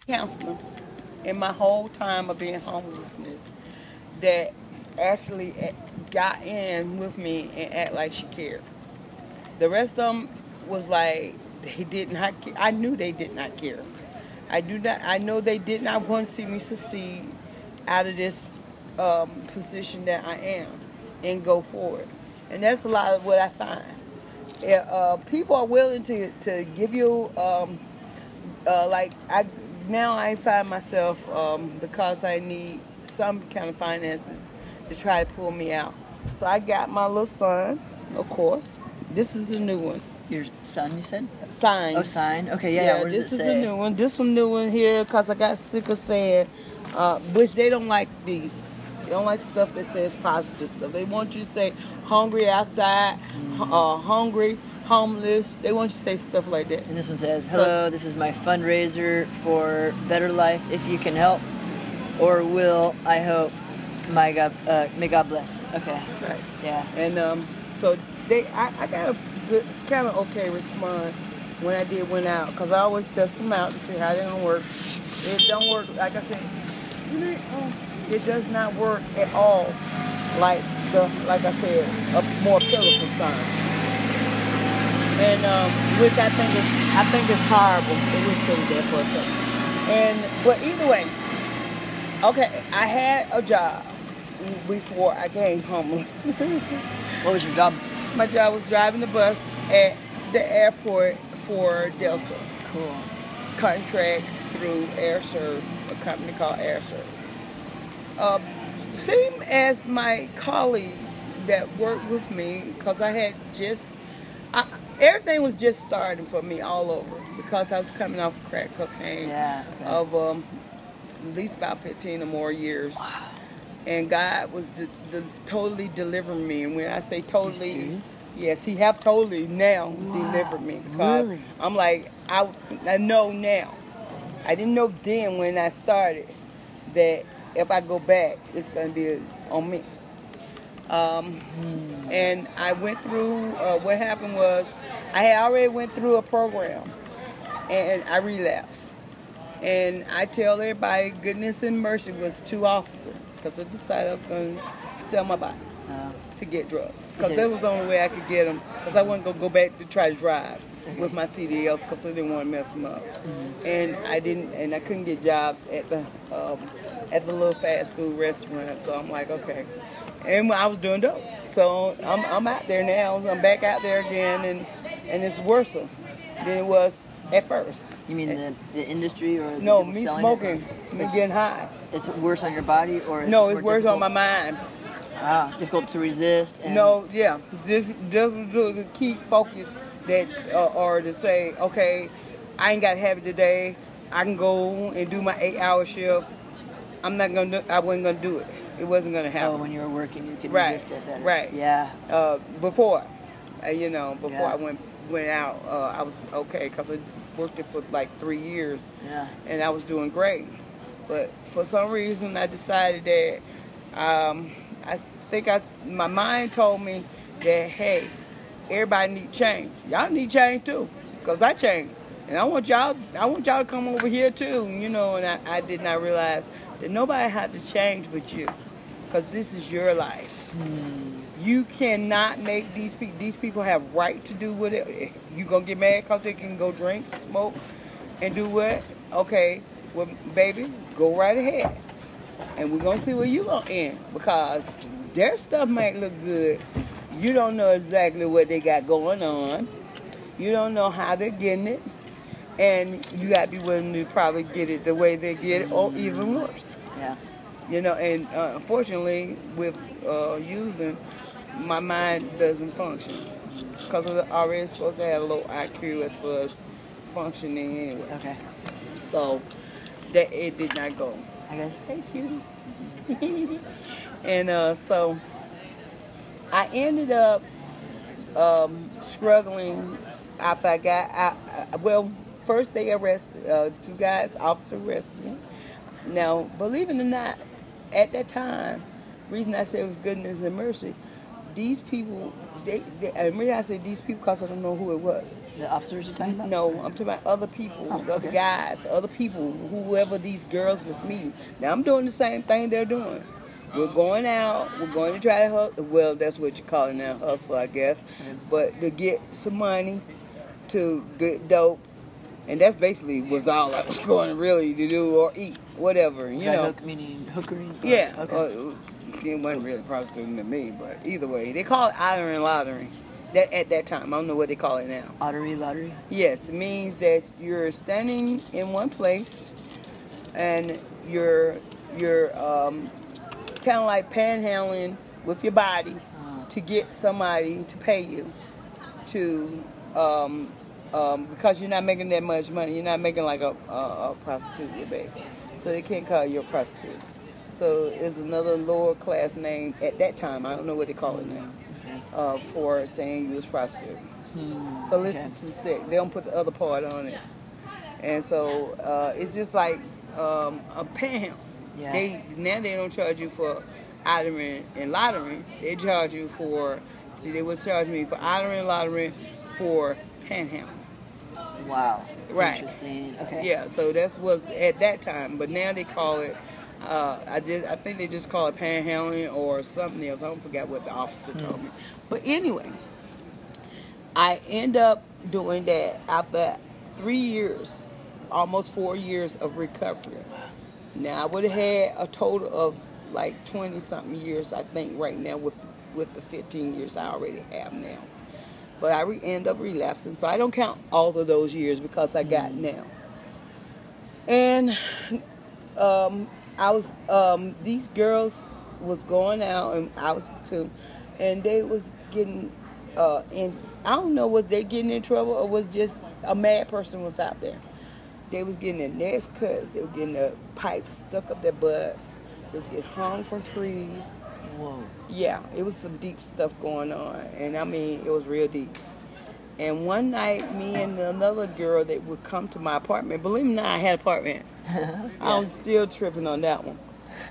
counselor in my whole time of being homelessness that actually got in with me and act like she cared. The rest of them was like they did not care. I knew they did not care. I do not. I know they did not want to see me succeed out of this position that I am and go forward. And that's a lot of what I find. People are willing to give you like I find myself because I need some kind of finances to try to pull me out. So I got my little son, of course. This is a new one. Your son, you said? Sign. Oh, sign. Okay, yeah. What does This it is say? a new one. This one new one here because I got sick of saying, which they don't like these. They don't like stuff that says positive stuff. They want you to say hungry outside, hungry, homeless. They want you to say stuff like that. And this one says, hello, this is my fundraiser for better life. If you can help or will, I hope. May God bless. Okay. Right. Yeah. And so I got a good, kind of okay response when I went out because I always test them out to see how they're gonna work. It don't work, like I said, it does not work at all like I said, a more pitiful sign. And which I think is horrible. It was sitting there for a second. But either way, okay, I had a job before I became homeless. What was your job? My job was driving the bus at the airport for Delta. Cool. Contract through AirServe, a company called AirServe. Same as my colleagues that worked with me, because everything was just starting for me all over because I was coming off of crack cocaine of at least about 15 or more years. Wow. And God was totally delivering me. And when I say totally, Are you serious? yes, He have totally now delivered me. Because really? I'm like, I know now. I didn't know then when I started that if I go back, it's going to be on me. And I went through, what happened was, I had already went through a program and I relapsed. And I tell everybody, goodness and mercy was 2 officers because I decided I was going to sell my body to get drugs. Because that was the only way I could get them because I wasn't going to go back to try to drive with my CDLs because I didn't want to mess them up. And I couldn't get jobs at the little fast food restaurant. So I'm like, okay. And I was doing dope. So I'm out there now. I'm back out there again, and it's worse than it was at first. You mean the industry or no, the me selling smoking, me getting high. It's worse on your body, or it's No, just it's more worse difficult? on my mind. Difficult to resist. And No, yeah, just to keep focused or to say, okay, I ain't got to have it today. I can go and do my 8-hour shift. I wasn't gonna do it. It wasn't gonna happen. Oh, when you were working, you could resist it better. Right. Yeah. Before I went out, I was okay because I worked it for like 3 years. Yeah. And I was doing great. But for some reason, I decided that I think my mind told me that, hey, everybody need change. Y'all need change too, because I changed. And I want y'all to come over here too, and I did not realize that nobody had to change but you, because this is your life. You cannot make these people have right to do whatever. You gonna get mad because they can go drink, smoke, and do what? Okay, well, baby, go right ahead. And we're gonna see where you gonna end, because their stuff might look good. You don't know exactly what they got going on. You don't know how they're getting it. And you got to be willing to probably get it the way they get it, or even worse. Yeah. And unfortunately, with using, my mind doesn't function. It's because I'm already supposed to have a low IQ as far as functioning anyway. Okay. So that it did not go. I guess. Hey, cutie. And so I ended up struggling after I got out. First they arrested 2 guys, officer arrested me. Now, believe it or not, at that time, reason I said it was goodness and mercy, these people and when I say these people, because I don't know who it was. The officers you're talking about? No, I'm talking about other people, other guys, other people, whoever these girls was meeting. Now I'm doing the same thing they're doing. We're going out. We're going to try to hustle. Well, that's what you call it now, hustle, I guess. But to get some money, to get dope, and that's basically was all I was going really to do or eat, whatever. You know, hook meaning hookery. Yeah. Okay. It wasn't really prostituting to me, but either way, they call it ottering lottery. That at that time, I don't know what they call it now. Ottery lottery. Yes, it means that you're standing in one place, and you're kind of like panhandling with your body to get somebody to pay you to because you're not making that much money. You're not making like a prostitute, your baby. So they can't call you a prostitute. So it's another lower class name at that time. I don't know what they call it now for saying you was prostitute. So listen to sick. They don't put the other part on it. And so it's just like a panhandle. Yeah. Now they don't charge you for ottering and lottering. They charge you for, they would charge me for ottering and lottering for panhandle. Wow. Right. Interesting. Okay. Yeah, so that was at that time. But now they call it, I think they just call it panhandling or something else. I don't forget what the officer told me. But anyway, I end up doing that after 3 years, almost 4 years of recovery. Now I would have had a total of like 20-something years, I think, right now with the 15 years I already have now. But I end up relapsing, so I don't count all of those years because I got now. And I was these girls was going out, and I was too, and they was getting in. I don't know, was they getting in trouble or was just a mad person was out there. They was getting their necks cut. They were getting their pipes stuck up their butts. They was getting hung from trees. Whoa. Yeah, it was some deep stuff going on, and I mean, it was real deep. And one night, me and another girl that would come to my apartment, believe me or not, I had an apartment. Yeah. I was still tripping on that one.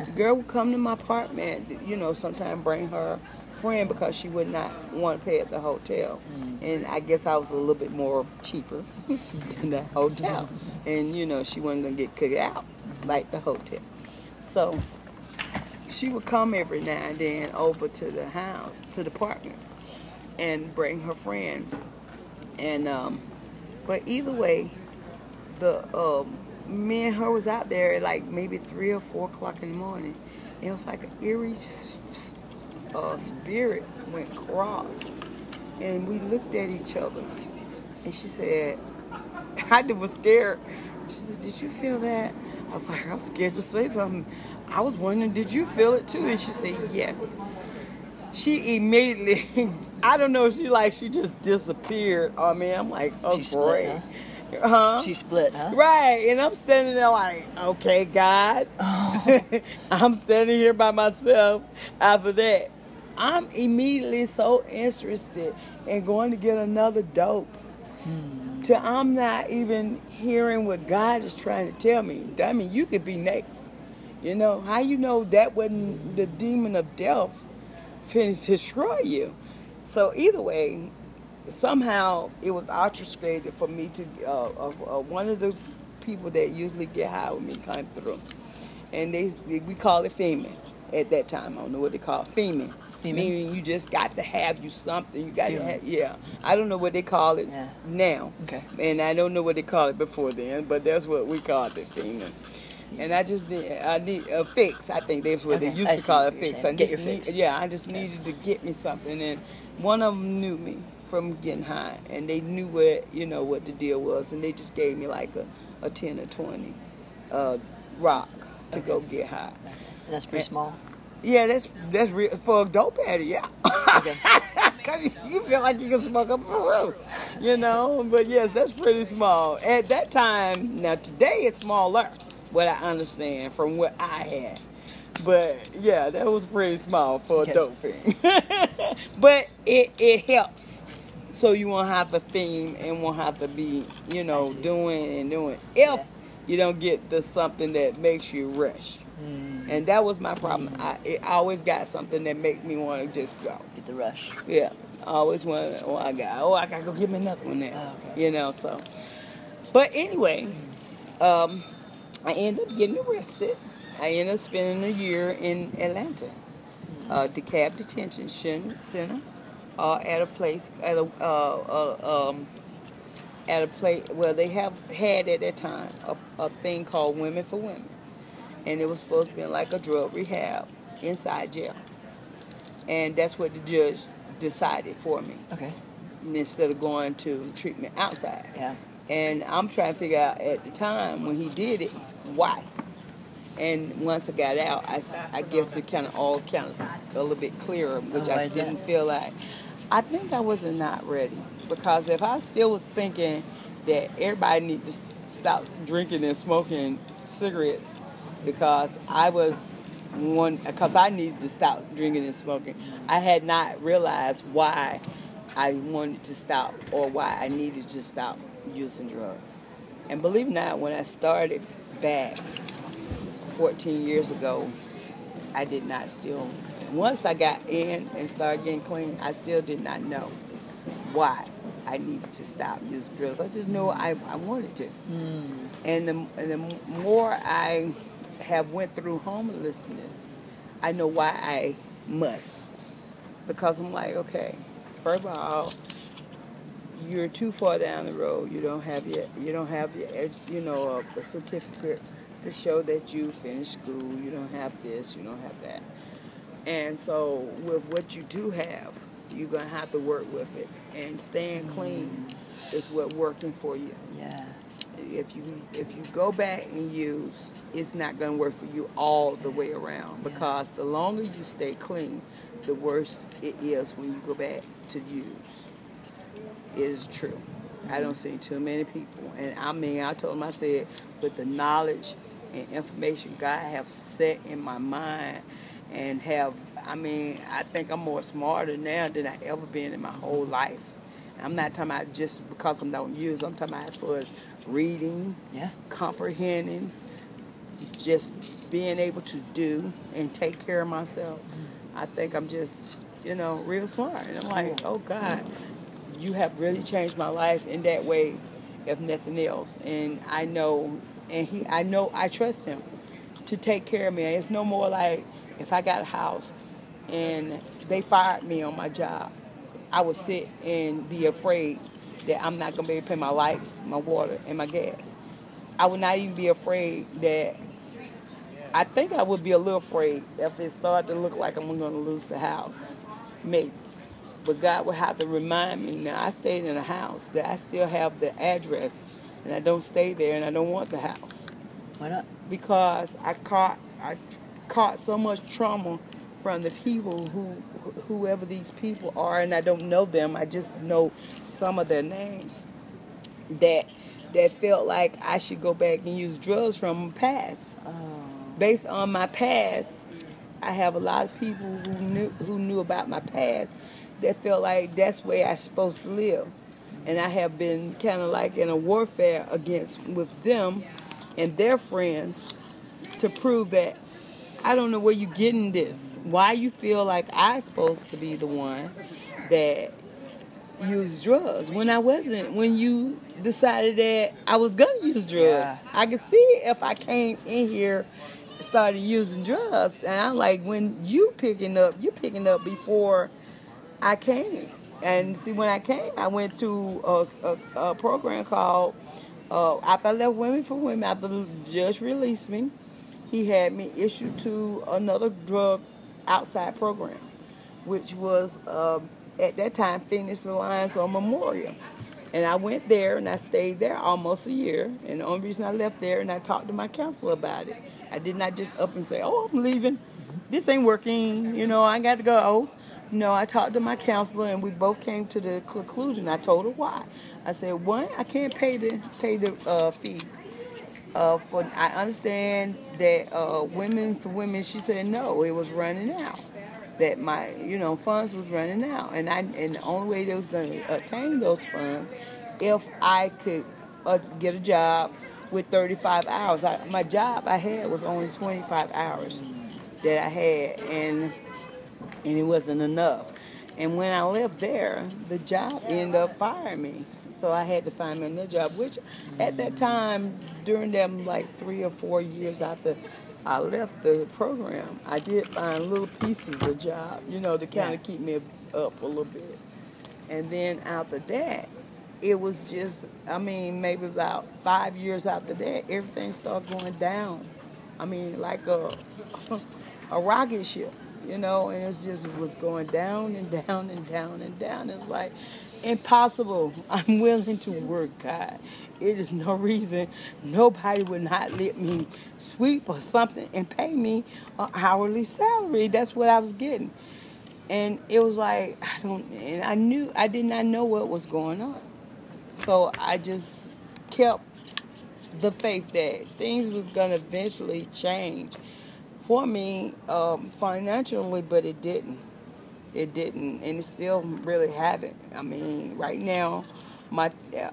The girl would come to my apartment, you know, sometimes bring her friend because she would not want to pay at the hotel. And I guess I was a little bit more cheaper than the hotel. And, you know, she wasn't going to get kicked out like the hotel. So she would come every now and then over to the house, to the apartment, and bring her friend. And but either way, the me and her was out there at like maybe 3 or 4 o'clock in the morning. It was like an eerie spirit went cross, and we looked at each other. And she said, I was scared. She said, "Did you feel that?" I was like, "I'm scared to say something." I was wondering, "Did you feel it too?" And she said, "Yes." She immediately, I don't know, she just disappeared on me. I'm like, oh, She great. split, huh? She split, huh? Right. And I'm standing there like, okay, God. Oh. I'm standing here by myself after that. I'm immediately so interested in going to get another dope. Till I'm not even hearing what God is trying to tell me. I mean, you could be next. You know, how you know that wasn't the demon of death finna destroy you? So either way, somehow it was orchestrated for me to, one of the people that usually get high with me came through. And we call it feming at that time. I don't know what they call it. Feming. Meaning you just got to have you something. You got to have, yeah. I don't know what they call it now. Okay. And I don't know what they call it before then, but that's what we called it, feming. And I need a fix. I think that's what they used to call it, a fix. Get your fix. Yeah, I just needed to get me something. And one of them knew me from getting high, and they knew what the deal was, and they just gave me like a 10 or 20 rock to go get high. And that's pretty small. Yeah, that's real for a dope addict. Yeah. Okay. Cause you feel like you can smoke up a room, you know. But yes, that's pretty small at that time. Now today it's smaller, what I understand from what I had. But yeah, that was pretty small for a dope thing. But it helps, so you won't have to theme and won't have to be doing if you don't get the something that makes you rush. And that was my problem. I always got something that make me want to just go. Get the rush. Yeah. Always want. I gotta go get me another one now. Oh, okay. You know. So, but anyway, I ended up getting arrested. I ended up spending a year in Atlanta, DeKalb Detention Center, at a place at a place where they had at that time a thing called Women for Women, and it was supposed to be like a drug rehab inside jail, and that's what the judge decided for me. Okay. Instead of going to treatment outside. Yeah. And I'm trying to figure out at the time when he did it, why. And once I got out, I guess it kind of all kind of a little bit clearer, which I didn't feel like. I think I was not ready, because if I still was thinking that everybody needs to stop drinking and smoking cigarettes, because I needed to stop drinking and smoking, I had not realized why I wanted to stop or why I needed to stop using drugs. And believe it or not, when I started back 14 years ago, I did not still. Once I got in and started getting clean, I still did not know why I needed to stop using drugs. I just knew I wanted to. And the more I have went through homelessness, I know why I must. Because I'm like, okay, first of all, you're too far down the road. You don't have a certificate to show that you finished school. You don't have this. You don't have that. And so with what you do have, you're gonna have to work with it. And staying clean is what working for you. Yeah. If you go back and use, it's not gonna work for you all the way around, because the longer you stay clean, the worse it is when you go back to use. It is true. I don't see too many people. And I told him, I said, with the knowledge and information God have set in my mind, and I think I'm more smarter now than I ever been in my whole life. I'm not talking about just because I don't use. I'm talking about as far as reading, comprehending, just being able to do and take care of myself. I think I'm just, real smart. And I'm like, oh God, you have really changed my life in that way, if nothing else. And I know, I trust him to take care of me. It's no more like if I got a house and they fired me on my job, I would sit and be afraid that I'm not going to be able to pay my lights, my water, and my gas. I would not even be afraid that, I think I would be a little afraid if it started to look like I'm going to lose the house, maybe. But God would have to remind me, now I stayed in a house, that I still have the address, and I don't stay there, and I don't want the house. Why not? Because I caught so much trauma from the people whoever these people are, and I don't know them. I just know some of their names. That felt like I should go back and use drugs from my past. Based on my past, I have a lot of people who knew about my past that felt like that's where I'm supposed to live. And I have been kind of like in a warfare with them and their friends to prove that I don't know where you're getting this. Why you feel like I'm supposed to be the one that used drugs when I wasn't, when you decided that I was going to use drugs. Yeah. I could see if I came in here, started using drugs. And I'm like, when you picking up before I came. And see, when I came, I went to a program called, after I left Women for Women, after the judge released me, he had me issued to another drug outside program, which was, at that time, Phoenix Alliance on Memorial. And I went there, and I stayed there almost a year. And the only reason I left there, and I talked to my counselor about it. I did not just up and say, oh, I'm leaving. This ain't working. I got to go. No, I talked to my counselor, and we both came to the conclusion. I told her why. I said, one, I can't pay the fee. I understand that Women for Women, she said no, it was running out. That my funds was running out, and the only way they was going to obtain those funds if I could get a job with 35 hours. My job I had was only 25 hours that I had, and it wasn't enough. And when I left there, the job ended up firing me. So I had to find me another job, which at that time, during them like 3 or 4 years after I left the program, I did find little pieces of job, to kind of keep me up a little bit. And then after that, it was just, maybe about 5 years after that, everything started going down. Like a rocket ship, and it was going down and down and down and down. It's like impossible. I'm willing to work, God. It is no reason nobody would not let me sweep or something and pay me an hourly salary. That's what I was getting. And it was like, I did not know what was going on. So I just kept the faith that things was going to eventually change for me financially, but it didn't. It didn't, and it still really haven't. Right now,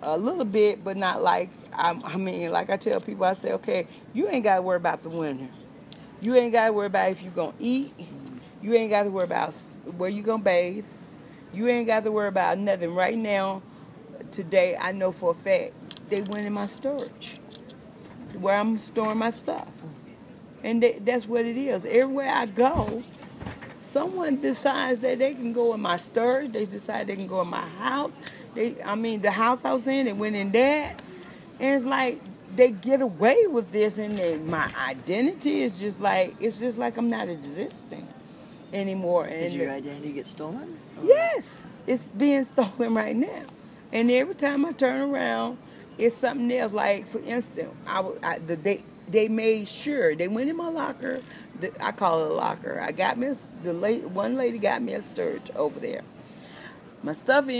a little bit, but not like, like I tell people, I say, okay, you ain't got to worry about the winter. You ain't got to worry about if you're going to eat. You ain't got to worry about where you going to bathe. You ain't got to worry about nothing. Right now, today, I know for a fact, they went in my storage, where I'm storing my stuff. And that's what it is. Everywhere I go, someone decides that they can go in my storage. They decide they can go in my house. The house I was in, they went in that. And it's like they get away with this, and my identity is just like, I'm not existing anymore. And Did your identity get stolen? Or? Yes, it's being stolen right now. And every time I turn around, it's something else. Like, for instance, they made sure they went in my locker. I call it a locker. I got me one lady got me a storage over there. My stuff I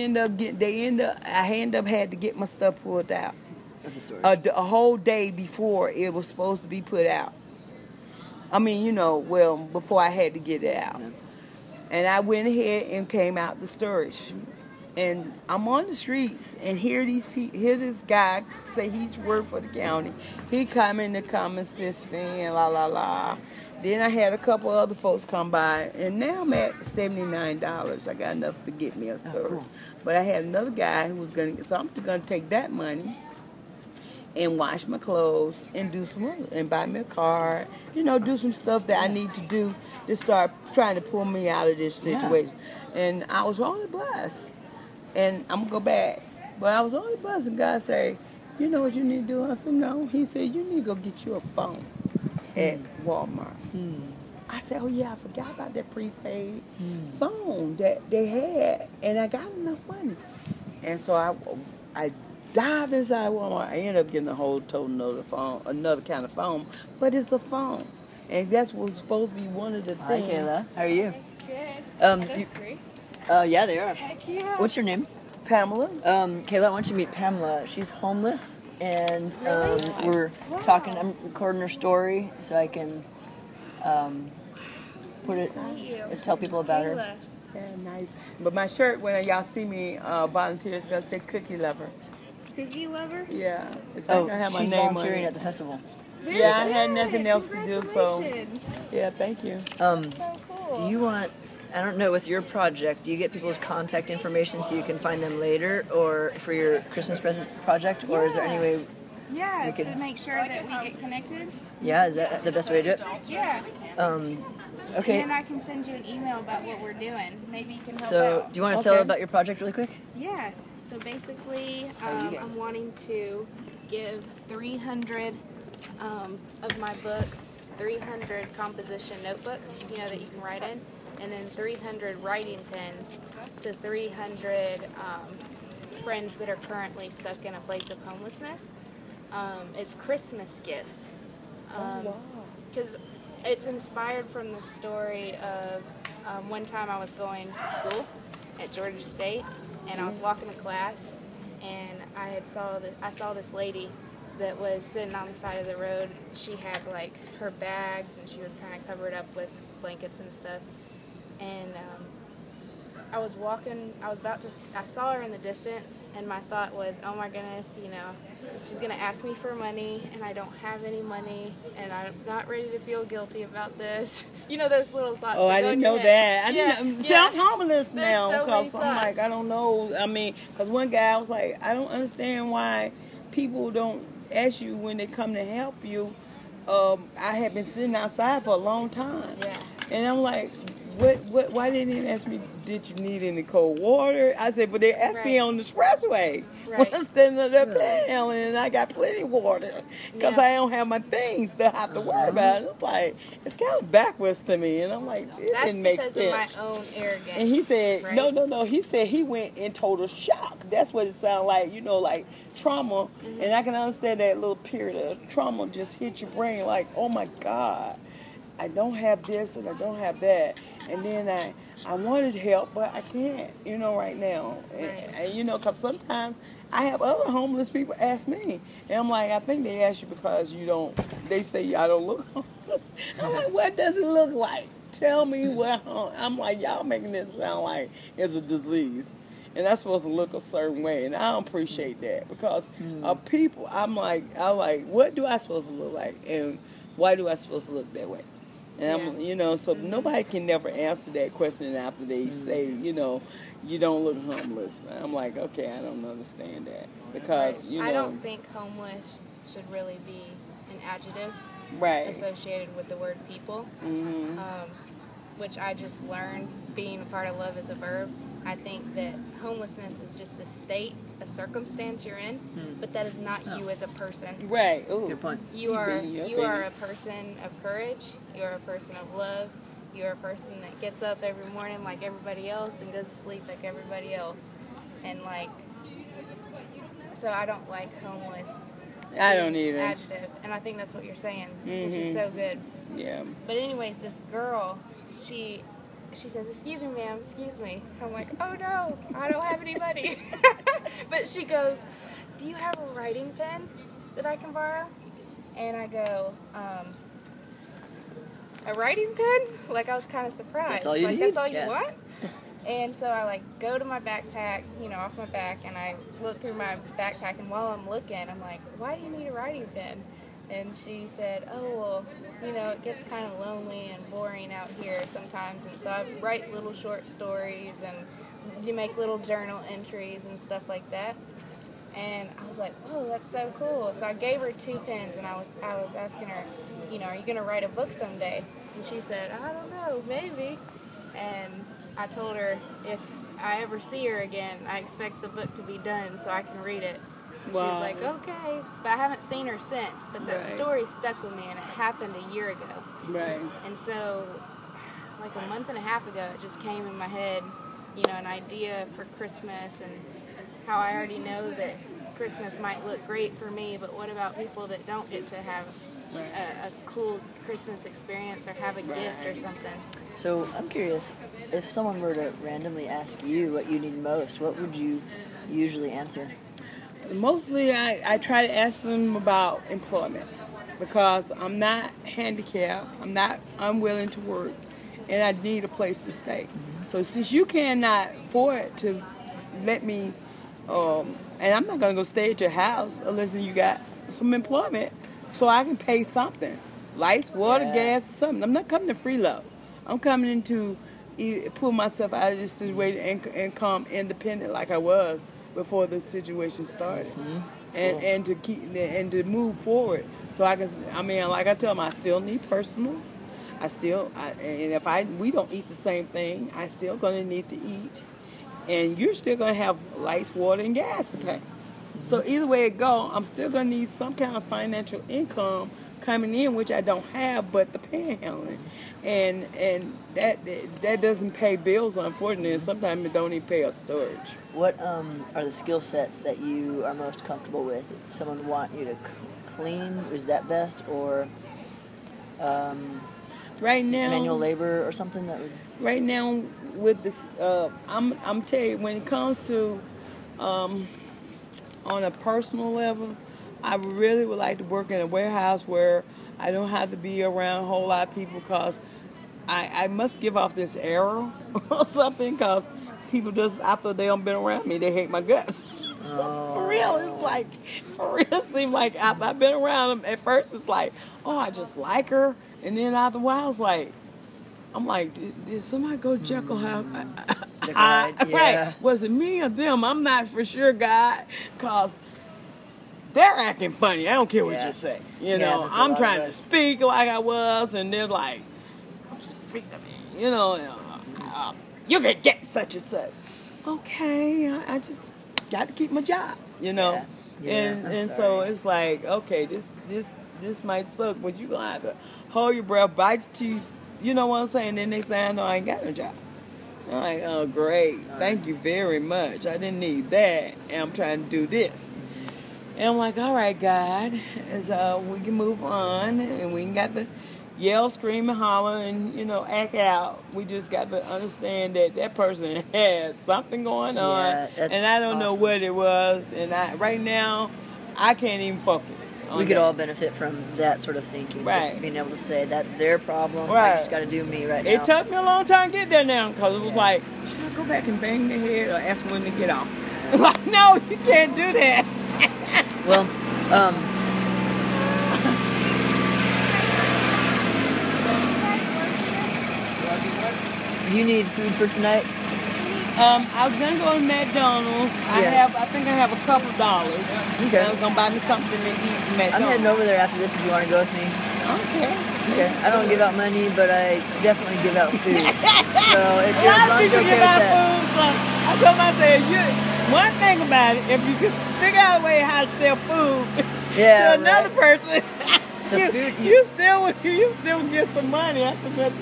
had to get my stuff pulled out. Of the storage. A whole day before it was supposed to be put out. Before I had to get it out. Yeah. And I went ahead and came out the storage. And I'm on the streets, and hear this guy say he's worked for the county. He come assist me and la la la. Then I had a couple other folks come by, and now I'm at $79. I got enough to get me a storage. Cool. But I had another guy who was so I'm going to take that money and wash my clothes and do some other, and buy me a car, do some stuff that I need to do to start trying to pull me out of this situation. Yeah. And I was on the bus. And I'm going to go back. But I was on the bus, and God said, you know what you need to do? I said, no. He said, you need to go get you a phone at Walmart. I said, oh, yeah, I forgot about that prepaid phone that they had, and I got enough money. And so I dive inside Walmart. I ended up getting a whole total another kind of phone, but it's a phone. And that's what's supposed to be one of the things. Hi, Kayla. How are you? Good. That's great. Yeah, they are. Heck yeah. What's your name? Pamela. Kayla, I want you to meet Pamela. She's homeless, and we're talking. I'm recording her story so I can tell people about her. Yeah, nice. But my shirt, when y'all see me volunteer, it's going to say Cookie Lover. Cookie Lover? Yeah. It's not gonna have my she's name volunteering on at the festival. Yeah, I had nothing else to do, so. Yeah, thank you. So cool. Do you want, I don't know, with your project, do you get people's contact information so you can find them later, or for your Christmas present project, or is there any way? Yeah, to make sure that we get connected. Yeah, is that the best way to do it? Yeah. Okay. And then I can send you an email about what we're doing. Maybe you can help So, out. do you want to tell about your project really quick? Yeah. So basically, I'm wanting to give 300 of my books, 300 composition notebooks, that you can write in, and then 300 writing pens to 300 friends that are currently stuck in a place of homelessness. It's Christmas gifts. Because it's inspired from the story of one time I was going to school at Georgia State, and I was walking to class, and I saw this lady that was sitting on the side of the road. She had like her bags, and she was kind of covered up with blankets and stuff. And I was walking. I saw her in the distance, and my thought was, oh my goodness, she's gonna ask me for money, and I don't have any money, and I'm not ready to feel guilty about this. You know those little thoughts. Oh, that I go didn't in your know head. that. I Yeah, didn't. See, yeah. I'm homeless There's now so many because I'm like, thoughts. I don't know. I mean, because one guy I was like, I don't understand why people don't ask you when they come to help you. I had been sitting outside for a long time, Yeah. and I'm like, what? Why didn't they ask me? Did you need any cold water? I said, but they asked me Right. on the expressway when Right. I'm standing up there Really? panhandling, and I got plenty of water because Yeah. I don't have my things to have to worry about. It's like it's kind of backwards to me, and I'm like, it That's didn't make because sense. of my own arrogance. And he said, right? no. He said he went in total shock. That's what it sounded like, like trauma. Mm-hmm. And I can understand that little period of trauma just hit your brain like, oh my God, I don't have this and I don't have that. And then I wanted help, but I can't, right now. Right. And because sometimes I have other homeless people ask me. And I'm like, I think they ask you because they say I don't look homeless. I'm like, what does it look like? Tell me what. I'm like, y'all making this sound like it's a disease, and that's supposed to look a certain way, and I don't appreciate that because of people. I'm like, what do I supposed to look like, and why do I supposed to look that way? And Yeah. so nobody can never answer that question after they say, you don't look homeless. I'm like, okay, I don't understand that because I don't think homeless should really be an adjective right associated with the word people. Mm-hmm. Which I just learned being a part of Love is a Verb. I think that homelessness is just a state, a circumstance you're in, but that is not you as a person. Right. Ooh. Good point. You are a person of courage. You are a person of love. You are a person that gets up every morning like everybody else and goes to sleep like everybody else. And so I don't like homeless. I don't either. Adjective, and I think that's what you're saying, which is so good. Yeah. But anyways, this girl, she says, "Excuse me, ma'am, excuse me." I'm like, "Oh no, I don't have any money." But she goes, "Do you have a writing pen that I can borrow?" And I go, "A writing pen?" Like I was kind of surprised. That's all you need? That's all you Yeah. want? And so I go to my backpack, off my back, and I look through my backpack, and while I'm looking, I'm like, "Why do you need a writing pen?" And she said, "Oh, well, it gets kind of lonely and boring out here sometimes, and so I write little short stories, and you make little journal entries and stuff like that." And I was like, "Oh, that's so cool." So I gave her 2 pens, and I was asking her, "Are you gonna write a book someday?" And she said, "I don't know, maybe." And I told her if I ever see her again, I expect the book to be done so I can read it. And Wow. She was like, "Okay." But I haven't seen her since. But that Right. story stuck with me, and it happened a year ago. Right. And so, like a month and a half ago, it just came in my head, an idea for Christmas and how I already know that Christmas might look great for me, but what about people that don't get to have a cool Christmas experience or have a gift or something? So I'm curious, if someone were to randomly ask you what you need most, what would you usually answer? Mostly, I try to ask them about employment because I'm not handicapped. I'm not unwilling to work, and I need a place to stay. So since you cannot afford to let me, and I'm not gonna go stay at your house unless you got some employment, so I can pay something, lights, water, gas, or something. I'm not coming to freeload. I'm coming in to pull myself out of this situation and come independent like I was before the situation started, and to keep and to move forward. So I can. I mean, like I tell them, I still need personal. And if we don't eat the same thing, I still gonna need to eat, and you're still gonna have lights, water, and gas to pay. So either way it go, I'm still gonna need some kind of financial income coming in, which I don't have, but the panhandling, and that doesn't pay bills, unfortunately, and sometimes it don't even pay a storage. What are the skill sets that you are most comfortable with? Someone want you to clean, is that best, or right now manual labor or something that would? Right now with this, I'm telling you, when it comes to on a personal level, I really would like to work in a warehouse where I don't have to be around a whole lot of people because I must give off this arrow or something because people just, after they don't been around me, they hate my guts. For real, it's like, for real, it seemed like I've been around them. At first, it's like, oh, I just like her. And then after a while, it's like, I'm like, did somebody go Jekyll Hyde? Right. Was it me or them? I'm not for sure, God, because they're acting funny. I don't care what you say. You know, I'm trying to speak like I was, and they're like, just speak to me. You know, you can get such and such. Okay, I just got to keep my job. You know, and so it's like, okay, this might suck, but you gonna have to hold your breath, bite your teeth. You know what I'm saying? Then next thing I know, I ain't got no job. I'm like, oh great, thank you very much. I didn't need that, and I'm trying to do this. And I'm like, all right, God, as we can move on, and we ain't got to yell, scream, and holler, and, you know, act out. We just got to understand that that person had something going on, and I don't know what it was. And right now, I can't even focus. We could all benefit from that sort of thinking, just being able to say that's their problem. I just got to do me right now. It took me a long time to get there now, because it was like, should I go back and bang their head or ask them when to get off? Like, no, you can't do that. Well, do you need food for tonight? I was gonna go to McDonald's. I think I have a couple dollars. Okay. I was gonna buy me something to eat from McDonald's. I'm heading over there after this if you want to go with me. Okay. Okay. I don't give out money, but I definitely give out food. So if you're a lot of people okay give out with food. So I told myself, one thing about it, if you can figure out a way how to sell food to another person, so you still get some money. That's a good.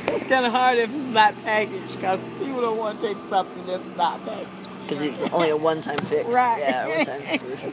It's kind of hard if it's not packaged, because people don't want to take something that's not packaged. Because it's only a one-time fix. Right. Yeah, one-time solution.